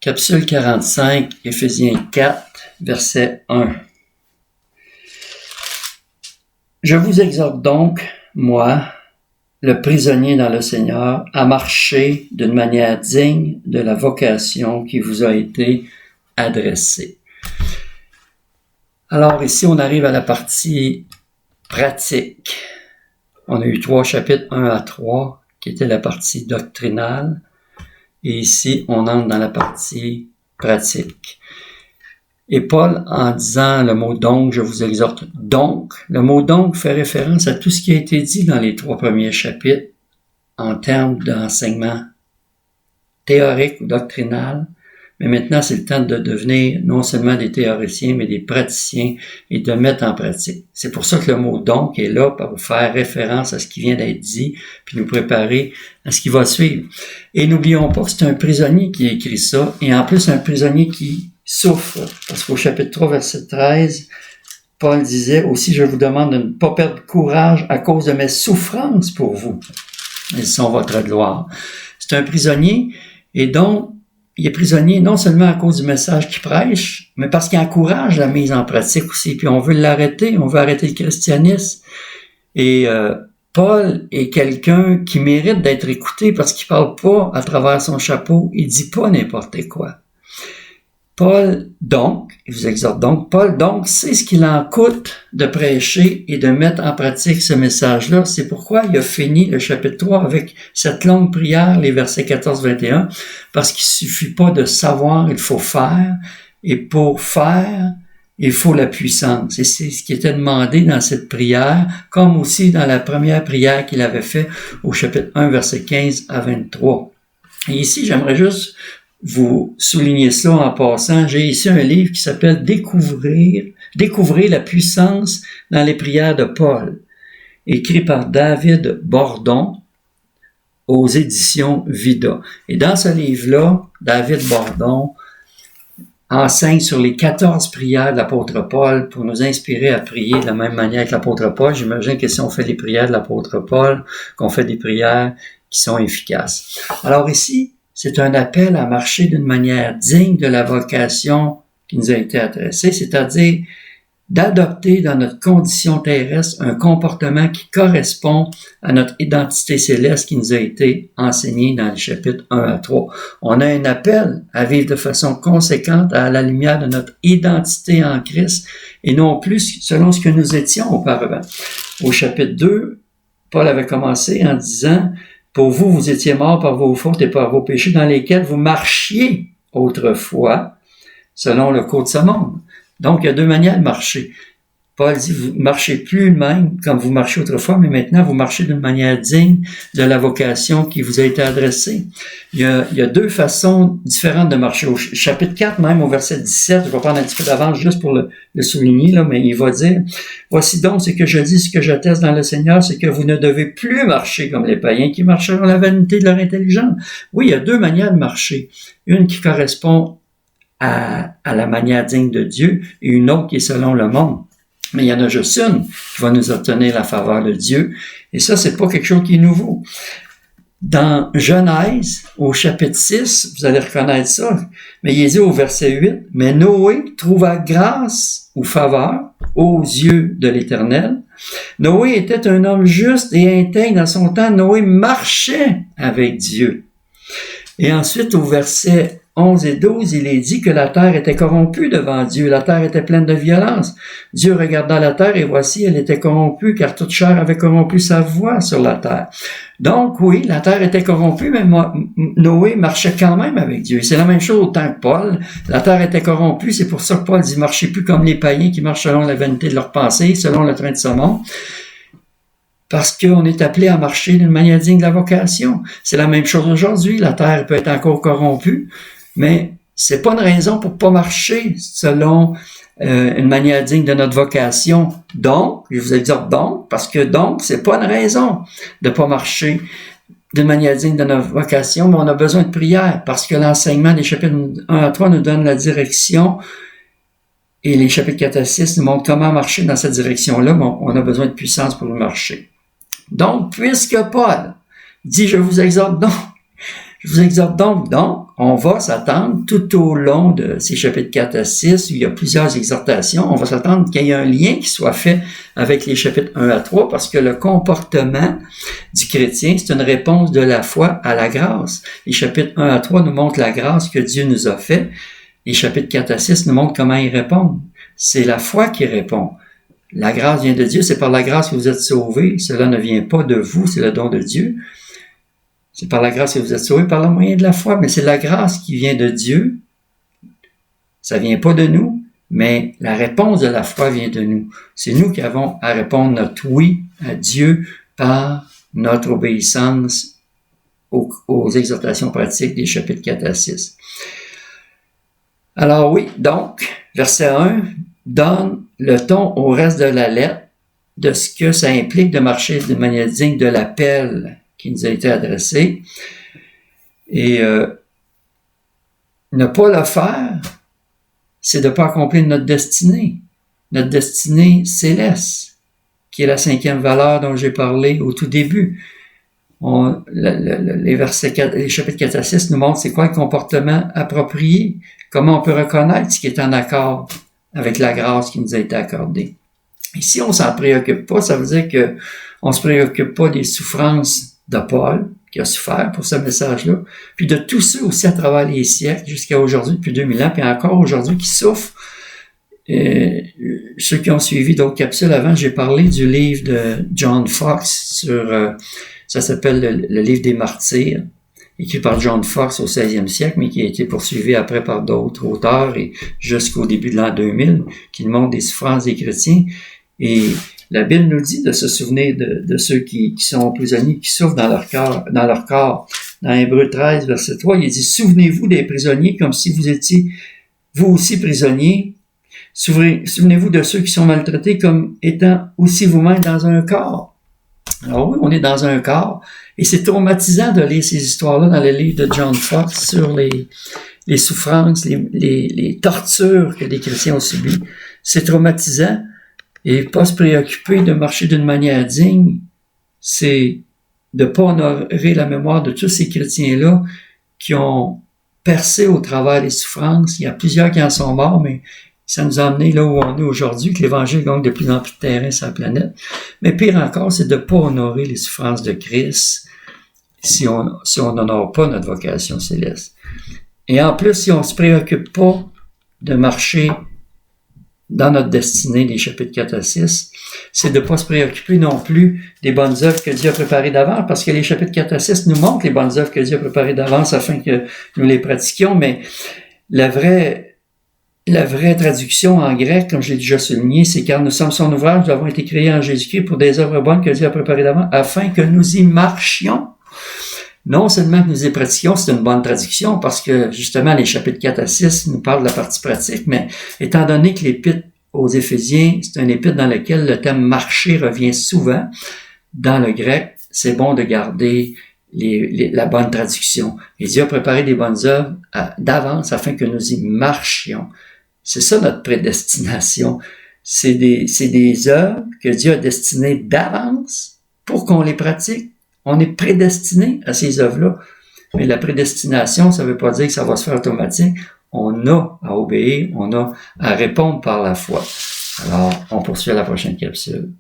Capsule 45, Éphésiens 4, verset 1. Je vous exhorte donc, moi, le prisonnier dans le Seigneur, à marcher d'une manière digne de la vocation qui vous a été adressée. Alors ici, on arrive à la partie pratique. On a eu 3 chapitres, 1 à 3, qui était la partie doctrinale. Et ici, on entre dans la partie pratique. Et Paul, en disant le mot « donc », je vous exhorte « donc ». Le mot « donc » fait référence à tout ce qui a été dit dans les 3 premiers chapitres en termes d'enseignement théorique ou doctrinal. Mais maintenant, c'est le temps de devenir non seulement des théoriciens, mais des praticiens et de mettre en pratique. C'est pour ça que le mot « donc » est là pour faire référence à ce qui vient d'être dit, puis nous préparer à ce qui va suivre. Et n'oublions pas que c'est un prisonnier qui a écrit ça, et en plus un prisonnier qui souffre. Parce qu'au chapitre 3, verset 13, Paul disait « Aussi, je vous demande de ne pas perdre courage à cause de mes souffrances pour vous. Elles sont votre gloire. » C'est un prisonnier, et donc, il est prisonnier non seulement à cause du message qu'il prêche, mais parce qu'il encourage la mise en pratique aussi. Puis on veut l'arrêter, on veut arrêter le christianisme. Et Paul est quelqu'un qui mérite d'être écouté parce qu'il parle pas à travers son chapeau, il dit pas n'importe quoi. Paul, donc, il vous exhorte donc, Paul, donc, sait ce qu'il en coûte de prêcher et de mettre en pratique ce message-là. C'est pourquoi il a fini le chapitre 3 avec cette longue prière, les versets 14-21, parce qu'il suffit pas de savoir, il faut faire, et pour faire, il faut la puissance. Et c'est ce qui était demandé dans cette prière, comme aussi dans la première prière qu'il avait fait au chapitre 1, versets 15 à 23. Et ici, j'aimerais juste vous soulignez ça en passant. J'ai ici un livre qui s'appelle Découvrir la puissance dans les prières de Paul, écrit par David Bordon aux éditions Vida. Et dans ce livre-là, David Bordon enseigne sur les 14 prières de l'apôtre Paul pour nous inspirer à prier de la même manière que l'apôtre Paul. J'imagine que si on fait les prières de l'apôtre Paul, qu'on fait des prières qui sont efficaces. Alors ici, c'est un appel à marcher d'une manière digne de la vocation qui nous a été adressée, c'est-à-dire d'adopter dans notre condition terrestre un comportement qui correspond à notre identité céleste qui nous a été enseignée dans les chapitres 1 à 3. On a un appel à vivre de façon conséquente à la lumière de notre identité en Christ et non plus selon ce que nous étions auparavant. Au chapitre 2, Paul avait commencé en disant « Pour vous, vous étiez morts par vos fautes et par vos péchés dans lesquels vous marchiez autrefois, selon le cours de ce monde. » Donc, il y a 2 manières de marcher. Paul dit, vous marchez plus même comme vous marchiez autrefois, mais maintenant, vous marchez d'une manière digne de la vocation qui vous a été adressée. Il y a 2 façons différentes de marcher. Au chapitre 4, même au verset 17, je vais prendre un petit peu d'avance juste pour le souligner, là, mais il va dire, « Voici donc ce que je dis, ce que j'atteste dans le Seigneur, c'est que vous ne devez plus marcher comme les païens qui marchent dans la vanité de leur intelligence. » Oui, il y a 2 manières de marcher. Une qui correspond à la manière digne de Dieu et une autre qui est selon le monde. Mais il y en a juste une qui va nous obtenir la faveur de Dieu. Et ça, c'est pas quelque chose qui est nouveau. Dans Genèse, au chapitre 6, vous allez reconnaître ça, mais il est dit au verset 8, « Mais Noé trouva grâce ou faveur aux yeux de l'Éternel. Noé était un homme juste et intègre dans son temps. Noé marchait avec Dieu. » Et ensuite, au verset 11 et 12, il est dit que la terre était corrompue devant Dieu. La terre était pleine de violence. Dieu regarda la terre et voici, elle était corrompue car toute chair avait corrompu sa voie sur la terre. Donc oui, la terre était corrompue, mais Noé marchait quand même avec Dieu. C'est la même chose autant que Paul. La terre était corrompue, c'est pour ça que Paul dit marchez plus comme les païens qui marchent selon la vanité de leur pensée, selon le train de ce monde. Parce qu'on est appelé à marcher d'une manière digne de la vocation. C'est la même chose aujourd'hui. La terre peut être encore corrompue, mais c'est pas une raison pour pas marcher selon une manière digne de notre vocation. Donc, je vous ai dit donc, parce que donc, c'est pas une raison de pas marcher d'une manière digne de notre vocation, mais on a besoin de prière, parce que l'enseignement des chapitres 1 à 3 nous donne la direction, et les chapitres 4 à 6 nous montrent comment marcher dans cette direction-là, mais on a besoin de puissance pour le marcher. Donc, puisque Paul dit « Je vous exhorte donc », Je vous exhorte donc, on va s'attendre tout au long de ces chapitres 4 à 6, où il y a plusieurs exhortations, on va s'attendre qu'il y ait un lien qui soit fait avec les chapitres 1 à 3, parce que le comportement du chrétien, c'est une réponse de la foi à la grâce. Les chapitres 1 à 3 nous montrent la grâce que Dieu nous a faite. Les chapitres 4 à 6 nous montrent comment y répondre. C'est la foi qui répond. La grâce vient de Dieu, c'est par la grâce que vous êtes sauvés. Cela ne vient pas de vous, c'est le don de Dieu. C'est par la grâce que vous êtes sauvés, par le moyen de la foi, mais c'est la grâce qui vient de Dieu. Ça vient pas de nous, mais la réponse de la foi vient de nous. C'est nous qui avons à répondre notre oui à Dieu par notre obéissance aux exhortations pratiques des chapitres 4 à 6. Alors oui, donc, verset 1 donne le ton au reste de la lettre de ce que ça implique de marcher de manière digne de l'appel qui nous a été adressé. Et ne pas le faire, c'est de ne pas accomplir notre destinée céleste, qui est la 5e valeur dont j'ai parlé au tout début. Les chapitres 4 à 6 nous montrent c'est quoi le comportement approprié, comment on peut reconnaître ce qui est en accord avec la grâce qui nous a été accordée. Et si on s'en préoccupe pas, ça veut dire que on se préoccupe pas des souffrances de Paul, qui a souffert pour ce message-là, puis de tous ceux aussi à travers les siècles, jusqu'à aujourd'hui, depuis 2000 ans, puis encore aujourd'hui, qui souffrent. Ceux qui ont suivi d'autres capsules avant, j'ai parlé du livre de John Fox sur, ça s'appelle le livre des martyrs, écrit par John Fox au 16e siècle, mais qui a été poursuivi après par d'autres auteurs et jusqu'au début de l'an 2000, qui montrent des souffrances des chrétiens. Et la Bible nous dit de se souvenir de ceux qui sont prisonniers, qui souffrent dans leur corps. Dans Hébreux 13, verset 3, il dit « Souvenez-vous des prisonniers comme si vous étiez vous aussi prisonniers. Souvenez-vous de ceux qui sont maltraités comme étant aussi vous-même dans un corps. » Alors oui, on est dans un corps. Et c'est traumatisant de lire ces histoires-là dans le livre de John Fox sur les souffrances, les tortures que les chrétiens ont subies. C'est traumatisant. Et pas se préoccuper de marcher d'une manière digne, c'est de pas honorer la mémoire de tous ces chrétiens-là qui ont percé au travers des souffrances. Il y a plusieurs qui en sont morts, mais ça nous a amené là où on est aujourd'hui, que l'Évangile gagne de plus en plus de terrain sur la planète. Mais pire encore, c'est de pas honorer les souffrances de Christ si on n'honore pas notre vocation céleste. Et en plus, si on se préoccupe pas de marcher dans notre destinée, les chapitres 4 à 6, c'est de ne pas se préoccuper non plus des bonnes œuvres que Dieu a préparées d'avance, parce que les chapitres 4 à 6 nous montrent les bonnes œuvres que Dieu a préparées d'avance afin que nous les pratiquions, mais la vraie traduction en grec, comme j'ai déjà souligné, c'est « car nous sommes son ouvrage, nous avons été créés en Jésus-Christ pour des œuvres bonnes que Dieu a préparées d'avance, afin que nous y marchions. » Non seulement que nous y pratiquions, c'est une bonne traduction, parce que justement les chapitres 4 à 6 nous parlent de la partie pratique, mais étant donné que l'épître aux Éphésiens, c'est un épître dans lequel le thème marcher revient souvent dans le grec, c'est bon de garder la bonne traduction. Et Dieu a préparé des bonnes œuvres d'avance afin que nous y marchions. C'est ça notre prédestination. C'est des œuvres que Dieu a destinées d'avance pour qu'on les pratique. On est prédestiné à ces œuvres-là. Mais la prédestination, ça ne veut pas dire que ça va se faire automatique. On a à obéir, on a à répondre par la foi. Alors, on poursuit à la prochaine capsule.